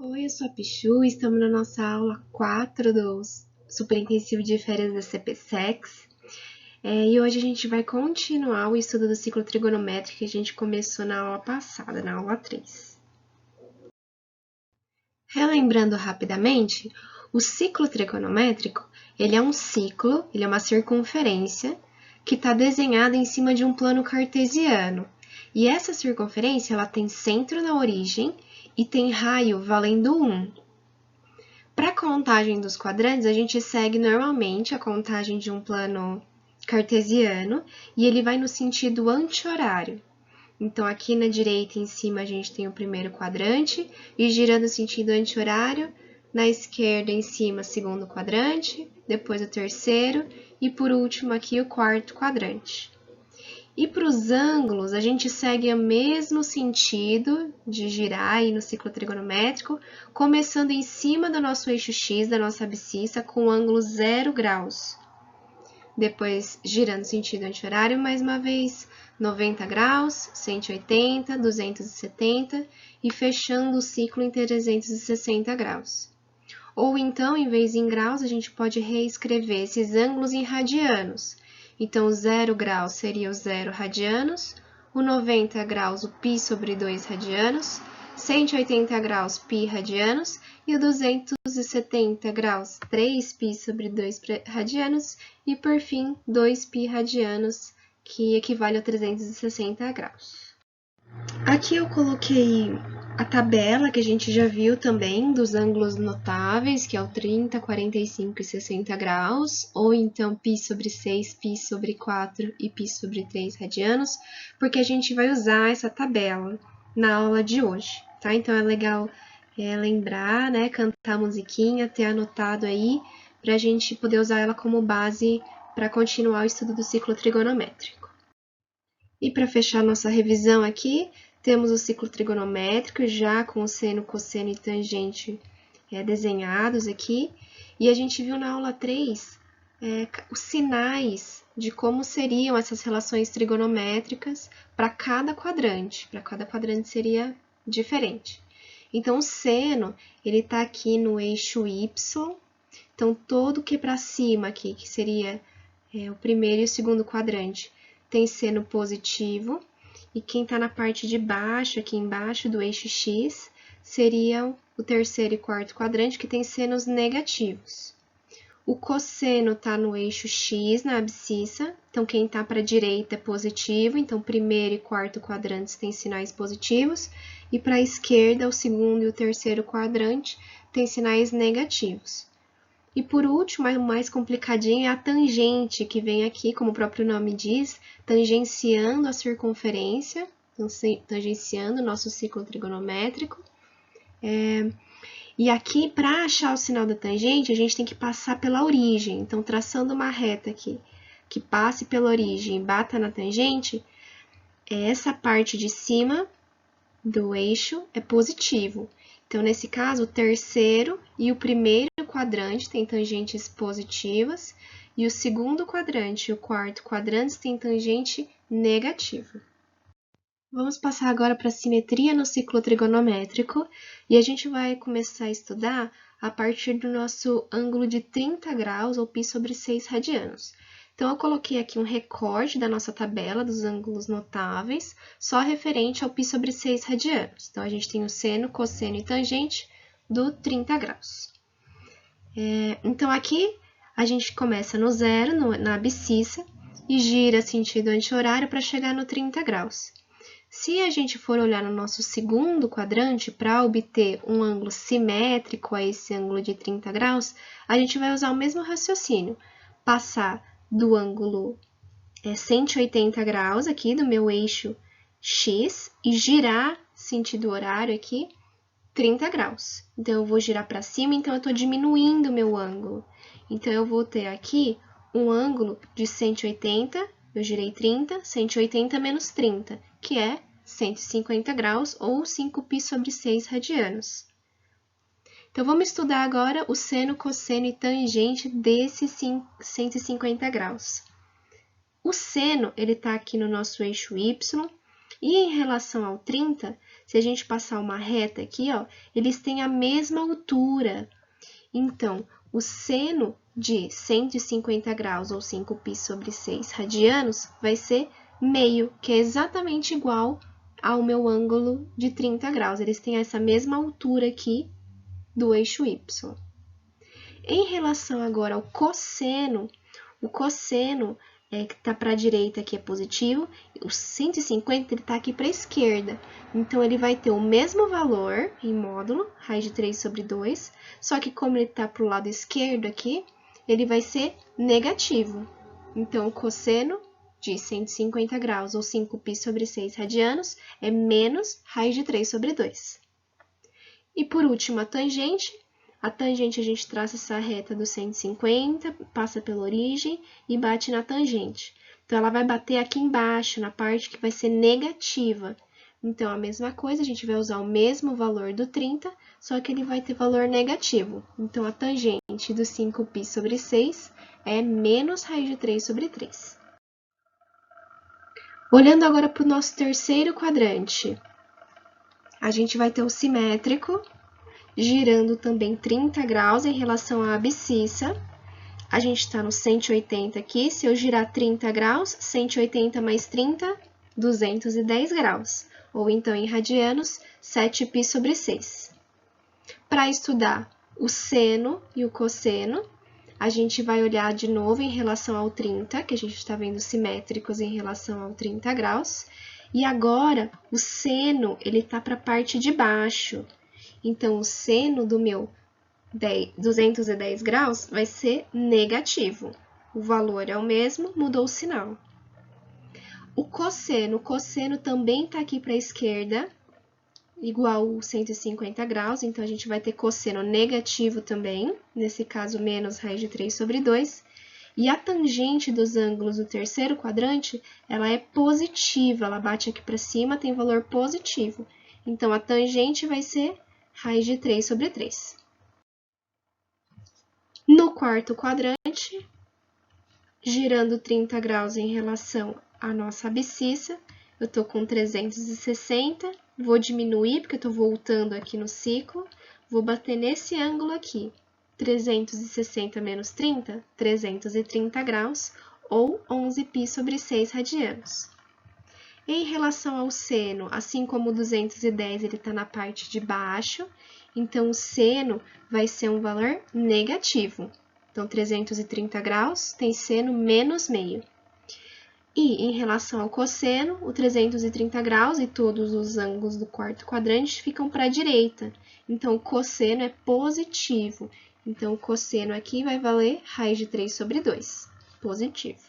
Oi, eu sou a Pichu, estamos na nossa aula 4 do Super Intensivo de Férias da CPSEX. E hoje a gente vai continuar o estudo do ciclo trigonométrico que a gente começou na aula passada, na aula 3. Relembrando rapidamente, o ciclo trigonométrico, ele é um ciclo, ele é uma circunferência que está desenhada em cima de um plano cartesiano. E essa circunferência, ela tem centro na origem e tem raio valendo 1. Para a contagem dos quadrantes, a gente segue normalmente a contagem de um plano cartesiano e ele vai no sentido anti-horário. Então, aqui na direita em cima a gente tem o primeiro quadrante e girando no sentido anti-horário, na esquerda em cima, segundo quadrante, depois o terceiro e por último aqui o quarto quadrante. E para os ângulos, a gente segue o mesmo sentido de girar aí no ciclo trigonométrico, começando em cima do nosso eixo X, da nossa abscissa, com o ângulo 0 graus. Depois, girando sentido anti-horário, mais uma vez, 90 graus, 180, 270 e fechando o ciclo em 360 graus. Ou então, em vez de em graus, a gente pode reescrever esses ângulos em radianos. Então, o 0 graus seria o 0 radianos, o 90 graus o π sobre 2 radianos, 180 graus π radianos e o 270 graus 3π sobre 2 radianos e, por fim, 2π radianos, que equivale a 360 graus. Aqui eu coloquei a tabela que a gente já viu também dos ângulos notáveis, que é o 30, 45 e 60 graus, ou então π sobre 6, π sobre 4 e π sobre 3 radianos, porque a gente vai usar essa tabela na aula de hoje, tá? Então é legal lembrar, né, cantar a musiquinha, ter anotado aí, para a gente poder usar ela como base para continuar o estudo do ciclo trigonométrico. E para fechar nossa revisão aqui, temos o ciclo trigonométrico já com o seno, cosseno e tangente desenhados aqui. E a gente viu na aula 3 os sinais de como seriam essas relações trigonométricas para cada quadrante. Para cada quadrante seria diferente. Então, o seno, ele está aqui no eixo Y. Então, todo que para cima aqui, que seria o primeiro e o segundo quadrante, tem seno positivo. E quem está na parte de baixo, aqui embaixo do eixo X, seriam o terceiro e quarto quadrante, que tem senos negativos. O cosseno está no eixo X, na abscissa, então quem está para a direita é positivo, então primeiro e quarto quadrantes têm sinais positivos, e para a esquerda, o segundo e o terceiro quadrante têm sinais negativos. E por último, o mais complicadinho é a tangente, que vem aqui, como o próprio nome diz, tangenciando a circunferência, tangenciando o nosso ciclo trigonométrico. E aqui, para achar o sinal da tangente, a gente tem que passar pela origem. Então, traçando uma reta aqui, que passe pela origem e bata na tangente, essa parte de cima do eixo é positivo. Então, nesse caso, o terceiro e o primeiro quadrante têm tangentes positivas e o segundo quadrante e o quarto quadrante têm tangente negativa. Vamos passar agora para a simetria no ciclo trigonométrico e a gente vai começar a estudar a partir do nosso ângulo de 30 graus ou π sobre 6 radianos. Então, eu coloquei aqui um recorte da nossa tabela dos ângulos notáveis, só referente ao π sobre 6 radianos. Então, a gente tem o seno, cosseno e tangente do 30 graus. Então, aqui a gente começa no zero, na abscissa, e gira sentido anti-horário para chegar no 30 graus. Se a gente for olhar no nosso segundo quadrante, para obter um ângulo simétrico a esse ângulo de 30 graus, a gente vai usar o mesmo raciocínio, passar do ângulo 180 graus aqui do meu eixo X e girar sentido horário aqui 30 graus. Então, eu vou girar para cima, então eu estou diminuindo o meu ângulo. Então, eu vou ter aqui um ângulo de 180, eu girei 30, 180 menos 30, que é 150 graus ou 5π sobre 6 radianos. Então, vamos estudar agora o seno, cosseno e tangente desse 150 graus. O seno, ele está aqui no nosso eixo Y, E em relação ao 30, se a gente passar uma reta aqui, ó, eles têm a mesma altura. Então, o seno de 150 graus, ou 5π sobre 6 radianos, vai ser meio, que é exatamente igual ao meu ângulo de 30 graus. Eles têm essa mesma altura aqui do eixo y. Em relação agora ao cosseno, o cosseno que está para a direita aqui é positivo, o 150 está aqui para a esquerda. Então, ele vai ter o mesmo valor em módulo, raiz de 3 sobre 2, só que como ele está para o lado esquerdo aqui, ele vai ser negativo. Então, o cosseno de 150 graus, ou 5π sobre 6 radianos, é menos raiz de 3 sobre 2. E por último, a tangente. A tangente, a gente traça essa reta do 150, passa pela origem e bate na tangente. Então, ela vai bater aqui embaixo, na parte que vai ser negativa. Então, a mesma coisa, a gente vai usar o mesmo valor do 30, só que ele vai ter valor negativo. Então, a tangente do 5π sobre 6 é menos raiz de 3 sobre 3. Olhando agora para o nosso terceiro quadrante, a gente vai ter o simétrico, girando também 30 graus em relação à abscissa. A gente está no 180 aqui, se eu girar 30 graus, 180 mais 30, 210 graus. Ou então, em radianos, 7π sobre 6. Para estudar o seno e o cosseno, a gente vai olhar de novo em relação ao 30, que a gente está vendo simétricos em relação ao 30 graus. E agora, o seno, ele está para a parte de baixo. Então, o seno do meu 210 graus vai ser negativo. O valor é o mesmo, mudou o sinal. O cosseno também está aqui para a esquerda, igual a 150 graus, então a gente vai ter cosseno negativo também, nesse caso, menos raiz de 3 sobre 2. E a tangente dos ângulos do terceiro quadrante, ela é positiva, ela bate aqui para cima, tem valor positivo. Então, a tangente vai ser raiz de 3 sobre 3. No quarto quadrante, girando 30 graus em relação à nossa abscissa, eu estou com 360, vou diminuir porque eu estou voltando aqui no ciclo, vou bater nesse ângulo aqui, 360 menos 30, 330 graus, ou 11π sobre 6 radianos. Em relação ao seno, assim como o 210, ele está na parte de baixo, então o seno vai ser um valor negativo. Então, 330 graus tem seno menos meio. E em relação ao cosseno, o 330 graus e todos os ângulos do quarto quadrante ficam para a direita. Então, o cosseno é positivo. Então, o cosseno aqui vai valer raiz de 3 sobre 2, positivo.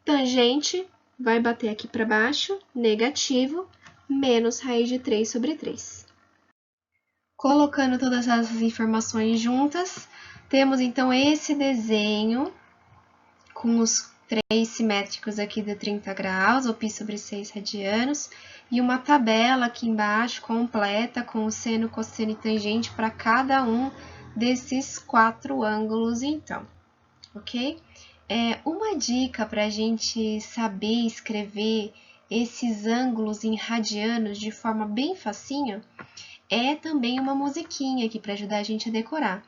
Tangente vai bater aqui para baixo, negativo, menos raiz de 3 sobre 3. Colocando todas essas informações juntas, temos então esse desenho com os 3 simétricos aqui de 30 graus, ou π sobre 6 radianos, e uma tabela aqui embaixo completa com o seno, cosseno e tangente para cada um desses 4 ângulos, então, ok? Uma dica para a gente saber escrever esses ângulos em radianos de forma bem facinho é também uma musiquinha aqui para ajudar a gente a decorar.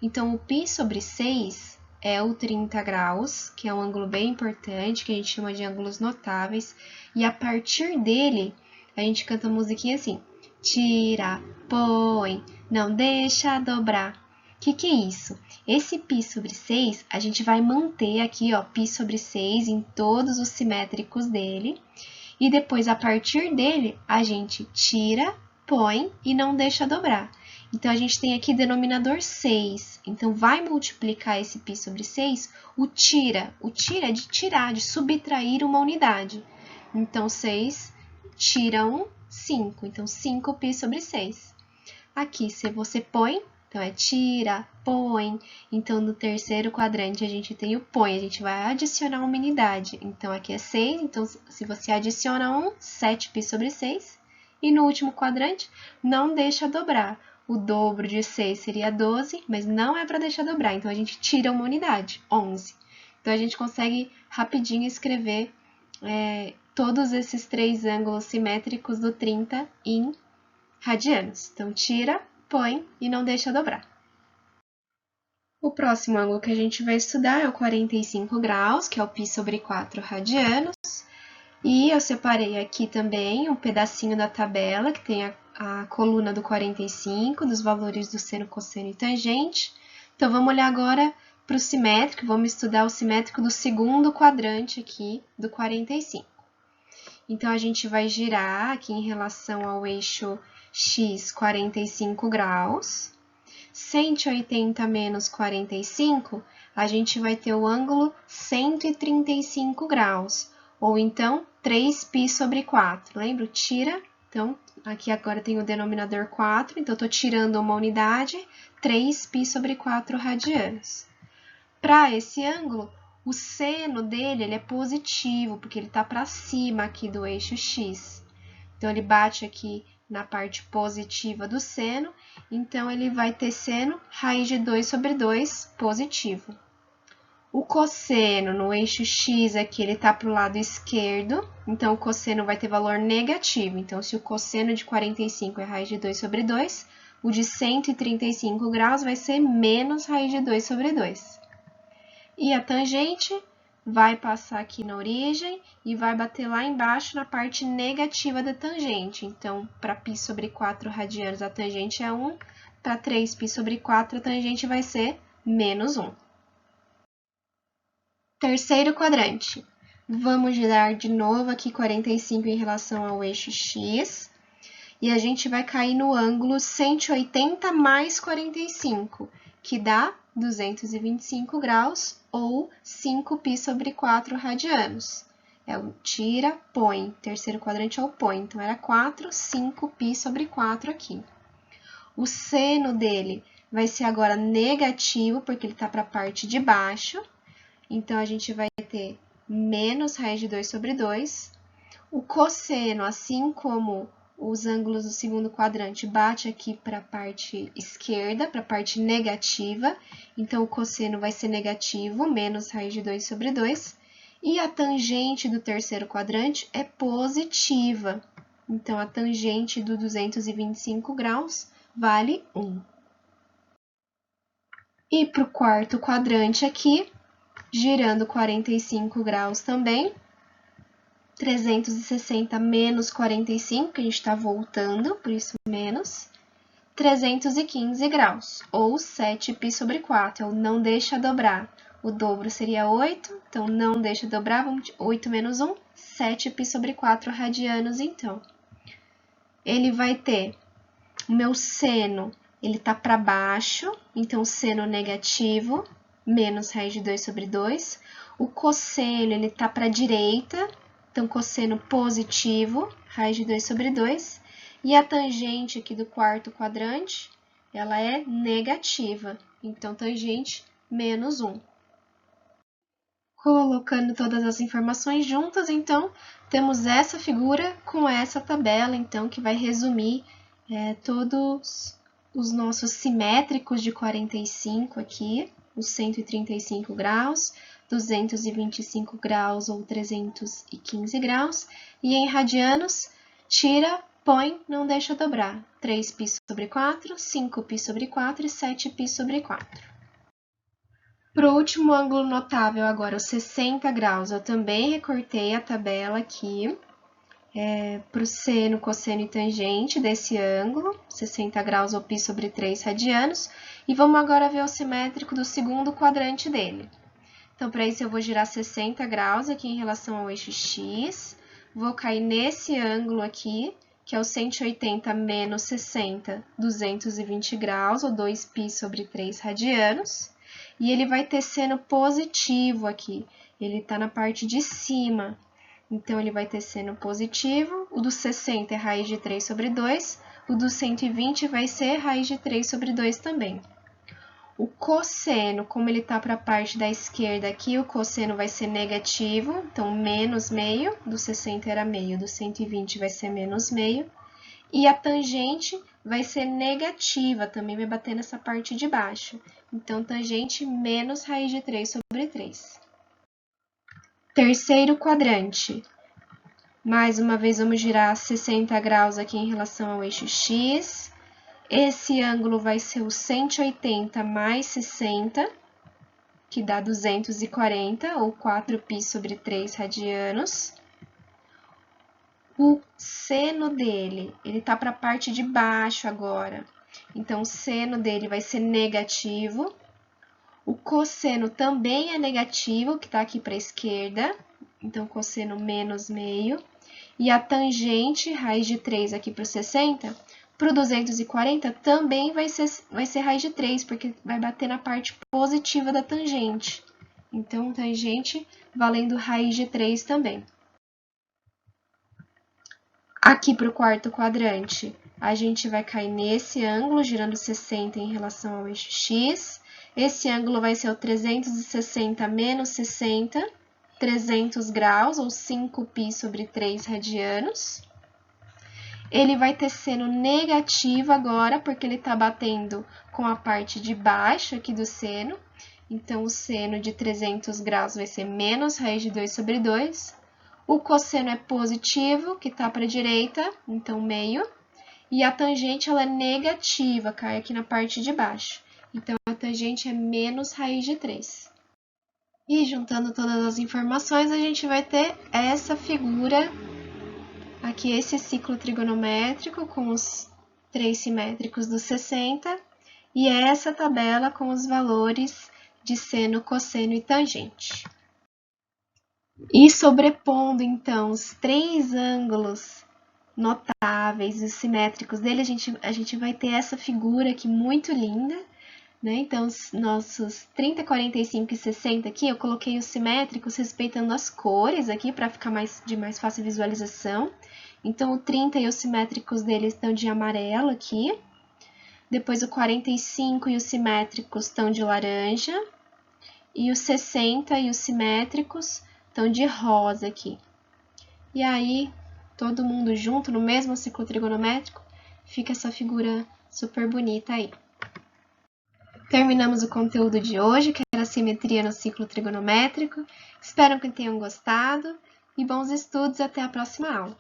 Então, o π sobre 6 é o 30 graus, que é um ângulo bem importante, que a gente chama de ângulos notáveis, e a partir dele, a gente canta a musiquinha assim: tira, põe, não deixa dobrar. O que é isso? Esse π sobre 6, a gente vai manter aqui, ó, π sobre 6 em todos os simétricos dele, e depois, a partir dele, a gente tira, põe e não deixa dobrar. Então, a gente tem aqui denominador 6. Então, vai multiplicar esse π sobre 6, o tira. O tira é de tirar, de subtrair uma unidade. Então, 6 tira 1, 5. Então, 5π sobre 6. Aqui, se você põe, então é tira, põe. Então, no terceiro quadrante, a gente tem o põe. A gente vai adicionar uma unidade. Então, aqui é 6. Então, se você adiciona 1, 7π sobre 6. E no último quadrante, não deixa dobrar. O dobro de 6 seria 12, mas não é para deixar dobrar. Então, a gente tira uma unidade, 11. Então, a gente consegue rapidinho escrever todos esses três ângulos simétricos do 30 em radianos. Então, tira, põe e não deixa dobrar. O próximo ângulo que a gente vai estudar é o 45 graus, que é o π sobre 4 radianos. E eu separei aqui também um pedacinho da tabela, que tem a coluna do 45, dos valores do seno, cosseno e tangente. Então, vamos olhar agora para o simétrico, vamos estudar o simétrico do segundo quadrante aqui do 45. Então, a gente vai girar aqui em relação ao eixo x 45 graus. 180 menos 45, a gente vai ter o ângulo 135 graus, ou então 3π sobre 4. Lembra? Tira, então, aqui agora tem o denominador 4, então, estou tirando uma unidade, 3π sobre 4 radianos. Para esse ângulo, o seno dele ele é positivo, porque ele está para cima aqui do eixo x. Então, ele bate aqui na parte positiva do seno, então ele vai ter seno raiz de 2 sobre 2 positivo. O cosseno no eixo x aqui, ele está para o lado esquerdo, então o cosseno vai ter valor negativo. Então, se o cosseno de 45 é raiz de 2 sobre 2, o de 135 graus vai ser menos raiz de 2 sobre 2. E a tangente vai passar aqui na origem e vai bater lá embaixo na parte negativa da tangente. Então, para π sobre 4 radianos, a tangente é 1. Para 3π sobre 4, a tangente vai ser menos 1. Terceiro quadrante. Vamos girar de novo aqui 45 em relação ao eixo x. E a gente vai cair no ângulo 180 mais 45, que dá 225 graus, ou 5π sobre 4 radianos. É o tira, põe. Terceiro quadrante é o põe. Então, era 4, 5π sobre 4 aqui. O seno dele vai ser agora negativo, porque ele está para a parte de baixo. Então, a gente vai ter menos raiz de 2 sobre 2. O cosseno, assim como os ângulos do segundo quadrante, bate aqui para a parte esquerda, para a parte negativa. Então, o cosseno vai ser negativo, menos raiz de 2 sobre 2. E a tangente do terceiro quadrante é positiva. Então, a tangente do 225 graus vale 1. E para o quarto quadrante aqui, girando 45 graus também, 360 menos 45, que a gente está voltando, por isso menos, 315 graus, ou 7π sobre 4, não deixa dobrar. O dobro seria 8, então não deixa dobrar, vamos 8 menos 1, 7π sobre 4 radianos, então. Ele vai ter, o meu seno, ele está para baixo, então seno negativo, menos raiz de 2 sobre 2. O cosseno, ele está para a direita, então, cosseno positivo, raiz de 2 sobre 2. E a tangente aqui do quarto quadrante, ela é negativa. Então, tangente menos 1. Colocando todas as informações juntas, então, temos essa figura com essa tabela, então, que vai resumir todos os nossos simétricos de 45 aqui, os 135 graus, 225 graus ou 315 graus, e em radianos, tira, põe, não deixa dobrar, 3π sobre 4, 5π sobre 4 e 7π sobre 4. Para o último ângulo notável agora, os 60 graus, eu também recortei a tabela aqui, para o seno, cosseno e tangente desse ângulo, 60 graus ou π sobre 3 radianos, e vamos agora ver o simétrico do segundo quadrante dele. Então, para isso, eu vou girar 60 graus aqui em relação ao eixo x, vou cair nesse ângulo aqui, que é o 180 menos 60, 220 graus, ou 2π sobre 3 radianos, e ele vai ter seno positivo aqui, ele está na parte de cima, então ele vai ter seno positivo, o do 60 é raiz de 3 sobre 2, o do 120 vai ser raiz de 3 sobre 2 também. O cosseno, como ele está para a parte da esquerda aqui, o cosseno vai ser negativo, então menos meio, do 60 era meio, do 120 vai ser menos meio. E a tangente vai ser negativa, também vai bater nessa parte de baixo. Então, tangente menos raiz de 3 sobre 3. Terceiro quadrante. Mais uma vez, vamos girar 60 graus aqui em relação ao eixo X. Esse ângulo vai ser o 180 mais 60, que dá 240, ou 4π sobre 3 radianos. O seno dele, ele tá para a parte de baixo agora. Então, o seno dele vai ser negativo. O cosseno também é negativo, que está aqui para a esquerda. Então, cosseno menos meio. E a tangente, raiz de 3 aqui para o 60, para o 240 também vai ser raiz de 3, porque vai bater na parte positiva da tangente. Então, tangente valendo raiz de 3 também. Aqui para o quarto quadrante, a gente vai cair nesse ângulo, girando 60 em relação ao eixo X. Esse ângulo vai ser o 360 menos 60, 300 graus, ou 5π sobre 3 radianos. Ele vai ter seno negativo agora, porque ele está batendo com a parte de baixo aqui do seno. Então, o seno de 300 graus vai ser menos raiz de 2 sobre 2. O cosseno é positivo, que está para a direita, então meio. E a tangente ela é negativa, cai aqui na parte de baixo. Então, a tangente é menos raiz de 3. E juntando todas as informações, a gente vai ter essa figura, aqui esse ciclo trigonométrico com os três simétricos dos 60, e essa tabela com os valores de seno, cosseno e tangente. E sobrepondo, então, os três ângulos notáveis e simétricos dele, a gente vai ter essa figura aqui muito linda, né? Então, os nossos 30, 45 e 60 aqui, eu coloquei os simétricos respeitando as cores aqui, para ficar de mais fácil visualização. Então, o 30 e os simétricos dele estão de amarelo aqui. Depois, o 45 e os simétricos estão de laranja. E os 60 e os simétricos estão de rosa aqui. E aí, todo mundo junto, no mesmo ciclo trigonométrico, fica essa figura super bonita aí. Terminamos o conteúdo de hoje, que era a simetria no ciclo trigonométrico. Espero que tenham gostado e bons estudos. Até a próxima aula.